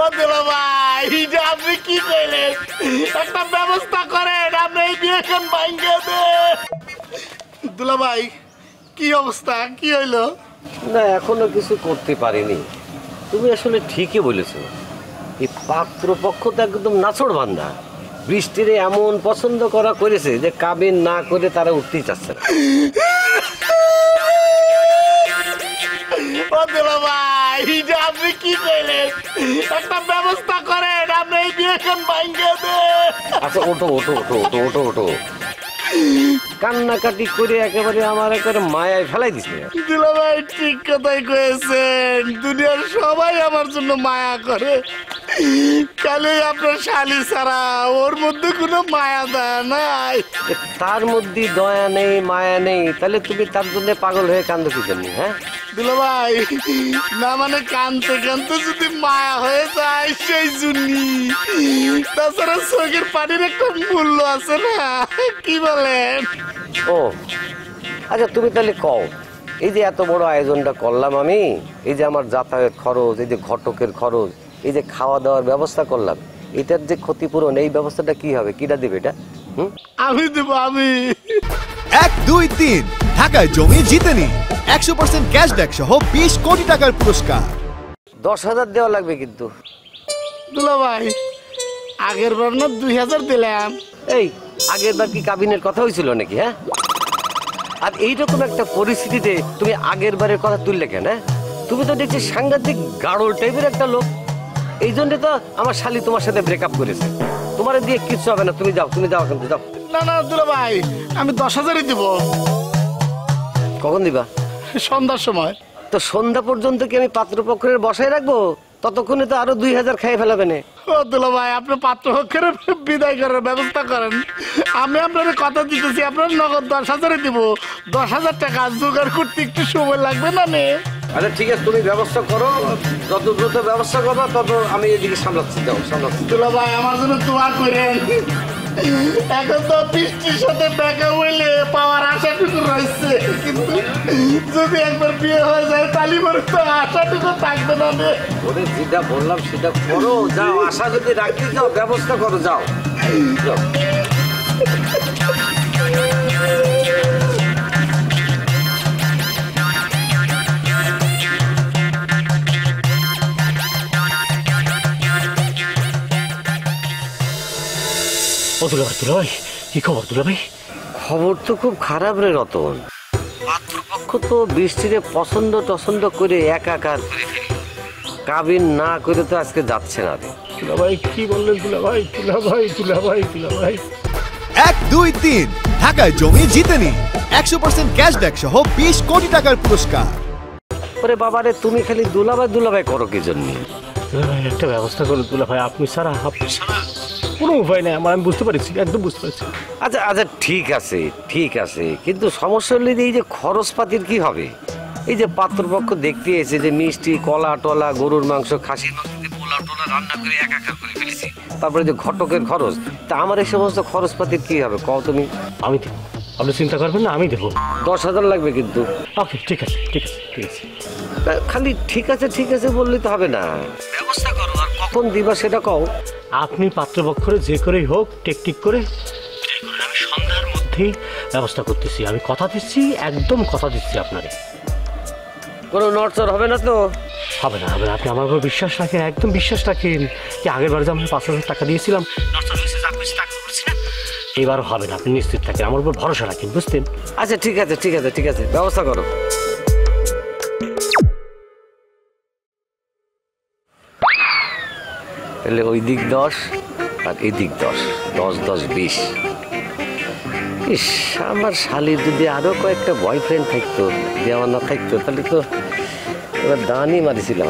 ও দুলা ভাই, এটা আপনি কি কইলেন? একটা ব্যবস্থা করেন, আপনি এই বিয়েখান ভাঙ্গে দেন। দুলা ভাই, কি অবস্থা, কি হইলো? না, এখনো কিছু করতে পারিনি। তুমি আসলে ঠিকই বলেছো, এই পাত্রপক্ষ তো একদম নাছড় বান্ধা। বৃষ্টির এমন পছন্দ করা করেছে যে কাবিন না করে তারা উঠতেই চাচ্ছে না। ও দুলা ভাই, এটা আপনি কি কইলেন? একটা ব্যবস্থা করেন, আপনি এই বিয়েখান ভাঙ্গে দেন। আচ্ছা, ওঠো ওঠো ওঠো ওঠো ওঠো ওঠো। কান্নাকাটি করে একেবারে আমার একেবারে মায়ায় ফেলাই দিছে। দুলা ভাই ঠিক কথাই কয়েছেন, দুনিয়ার সবাই আমার জন্য মায়া করে, কালে আপনার শালি ছাড়া ওর মধ্যে কোনো মায়া দয়া নাই। তার মধ্যে দয়া নেই, মায়া নেই, তাহলে তুমি তার জন্য পাগল হয়ে কান্দো কি জন্য? হ্যাঁ দুলা ভাই, না মানে কানতে কানতে যদি মায়া হয়ে যায় সেই জন্যই। তাছাড়া চোখের পানির একটা মূল্য আছে না, কি বলেন? ও আচ্ছা, তুমি তাহলে কও, এই যে এত বড় আয়োজনটা করলাম আমি, এই যে আমার যাতায়াত খরচ, এই যে ঘটকের খরচ, এই যে খাওয়া দাওয়ার ব্যবস্থা করলাম, এটার যে ক্ষতিপূরণ, এই ব্যবস্থাটা কি হবে, কিটা দিবে এটা? আমি দেব, আমি। 1, 2, 3 ঢাকায় জমি জিতে নি 100% ক্যাশব্যাক সহ 20 কোটি টাকার পুরস্কার। 10,000 দেওয়া লাগবে কিন্তু। দুলা ভাই, আগের বার না 2000 দিলাম। এই আগের বার কি কাবিনের কথা হয়েছিল নাকি? হ্যাঁ, আর এইরকম একটা পরিস্থিতিতে তুমি আগের বারের কথা তুললে কেন? তুমি তো দেখছি সাংঘাতিক গাড়ল টাইপের একটা লোক। এই জন্য তো আমার শালি তোমার সাথে ব্রেকআপ করেছে। তোমার দিয়ে কিচ্ছু হবে না, তুমি যাও, তুমি যাও, কিন্তু যাও। না না দুলা ভাই, আমি 10,000-ই দিব। কখন দিবা? সন্ধ্যার সময়। তো সন্ধ্যা পর্যন্ত কি আমি পাত্রপক্ষের বসায় রাখবো? ততক্ষণে তো আরো 2000 খেয়ে ফেলাবে না। ও দুলা ভাই, আপনি পাত্রপক্ষের বিদায় করার ব্যবস্থা করেন। আমি আপনার কথা দিতেছি, আপনার নগদ 10,000-ই দিব। 10,000 টাকা জোগাড় করতে একটু সময় লাগবে না নে? আচ্ছা ঠিক আছে, তুমি ব্যবস্থা করো, যত দ্রুত ব্যবস্থা করবা তত আমি এদিকে সামলাচ্ছি। যাও, সামলাচ্ছি। দুলা ভাই, আমার জন্য দোয়া করেন। এখন তো বৃষ্টির সাথে দেখা হইলে পাওয়ার আশাটুকু রয়েছে, কিন্তু যদি একবার বিয়ে হয়ে যায় তাহলে আমার তো আশাটুকু থাকবে না রে। ওরে যেটা বললাম সেটা করো, যাও। আশা যদি রাখতে যাও, ব্যবস্থা করো, যাও যাও। ও দুলা ভাই, দুলা ভাই, কি খবর দুলা ভাই? খবর তো খুব খারাপ রে রতন। পাত্রপক্ষ তো বৃষ্টিরে পছন্দ টছন্দ করে একাকার করে ফেলল। কাবিন না করে তো আজকে যাচ্ছে না রে। দুলা ভাই কি বললেন দুলা ভাই? দুলা ভাই, দুলা ভাই, দুলা ভাই। 1, 2, 3 ঢাকায় জমি জিতে নি 100% ক্যাশব্যাক সহ 20 কোটি টাকার পুরস্কার। ওরে বাবারে, তুমি খালি দুলাভাই দুলাভাই করো কি জন্য? দুলা ভাই, একটা ব্যবস্থা করুন দুলা ভাই, আপনি ছাড়া কোনো উপায় নেই আমার, আমি বুঝতে পারছি, একদম বুঝতে পারছি। আচ্ছা আচ্ছা, ঠিক আছে ঠিক আছে, কিন্তু সমস্যা হলে এই যে খরচপাতির কি হবে? এই যে পাত্রপক্ষ দেখতে এসে যে মিষ্টি, কলা টলা, গরুর মাংস, খাসির মাংস, পোলা টোলা রান্না করে একাকার করে ফেলেছি, তারপরে যে ঘটকের খরচ, তা আমার এই সমস্ত খরচপাতির কি হবে কও তুমি? আমি দেবো, আপনি চিন্তা করবেন না, আমি দেবো। 10,000 লাগবে কিন্তু। ওকে, ঠিক আছে ঠিক আছে ঠিক আছে। খালি ঠিক আছে ঠিক আছে বললে তো হবে না, ব্যবস্থা করো। আর কখন দিবা সেটা কও। আপনি পাত্রপক্ষরে যে করেই হোক টেকটিক করে আমি সন্ধ্যার মধ্যেই ব্যবস্থা করতেছি, আমি কথা দিচ্ছি, একদম কথা দিচ্ছি আপনারে। কোনো নড়চড় হবে না তো? হবে না, হবে না, আপনি আমার উপর বিশ্বাস রাখেন, একদম বিশ্বাস রাখেন। কি আগের বারে যে আমি 5,000 টাকা দিয়েছিলাম, নড়চড় হয়েছে, যা করছি তা করছি না, এবারও হবে না, আপনি নিশ্চিত থাকেন, আমার উপর ভরসা রাখেন, বুঝতেন? আচ্ছা ঠিক আছে ঠিক আছে ঠিক আছে, ব্যবস্থা করো। তাহলে ওই দিক 10 আর এই দিক 10, 10 10 20। ইস, আমার শালির যদি আরো কয়েকটা বয়ফ্রেন্ড থাকতো, দেওয়া না থাকতো, তাহলে তো এবার দানই মারিছিলাম।